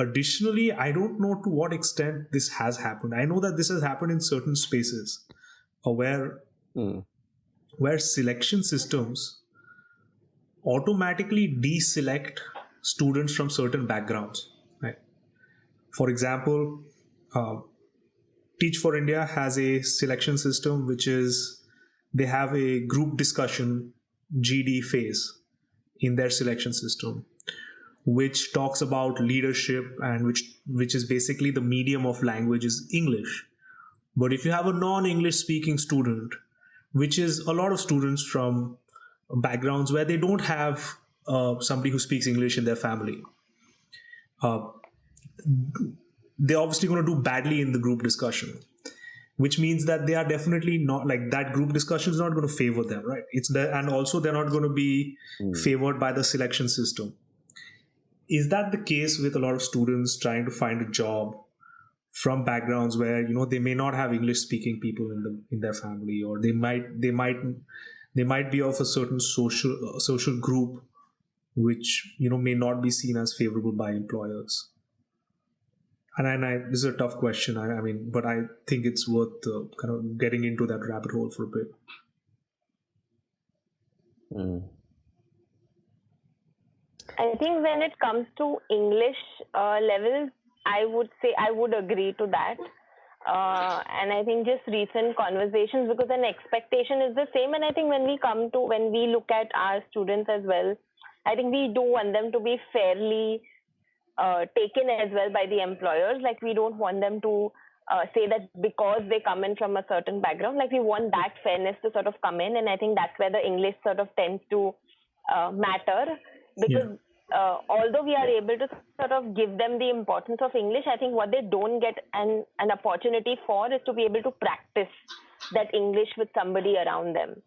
Additionally, I don't know to what extent this has happened. I know that this has happened in certain spaces where selection systems automatically deselect students from certain backgrounds. Right? For example, Teach for India has a selection system which is they have a group discussion GD phase in their selection system, which talks about leadership and which is basically the medium of language is English. But if you have a non-English speaking student, which is a lot of students from backgrounds where they don't have somebody who speaks English in their family, they're obviously going to do badly in the group discussion, which means that they are definitely not like that group discussion is not going to favor them, right? And also they're not going to be favored by the selection system. Is that the case with a lot of students trying to find a job from backgrounds where they may not have English speaking people in their family, or they might be of a certain social group which may not be seen as favorable by employers? And this is a tough question. I mean, but I think it's worth kind of getting into that rabbit hole for a bit. I think when it comes to English levels, I would say I would agree to that. And I think just recent conversations, because an expectation is the same. And I think when we look at our students as well, I think we do want them to be fairly taken as well by the employers. Like, we don't want them to say that because they come in from a certain background, like we want that fairness to sort of come in. And I think that's where the English sort of tends to matter, because although we are able to sort of give them the importance of English, I think what they don't get an opportunity for is to be able to practice that English with somebody around them.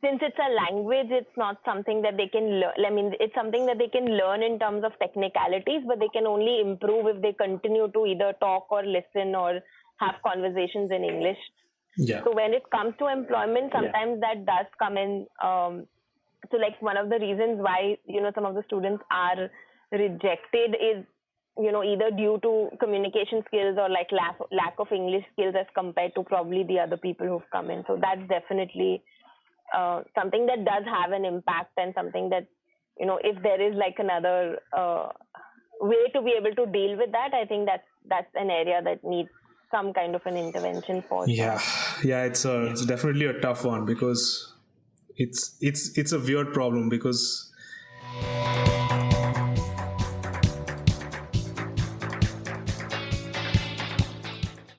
Since it's a language, it's not something that they can learn. I mean, it's something that they can learn in terms of technicalities, but they can only improve if they continue to either talk or listen or have conversations in English. So when it comes to employment, sometimes that does come in. So like one of the reasons why, some of the students are rejected is, either due to communication skills or like lack of English skills as compared to probably the other people who've come in. So that's definitely something that does have an impact, and something that, if there is like another way to be able to deal with that, I think that's an area that needs some kind of an intervention for. Yeah, it's definitely a tough one, because it's a weird problem, because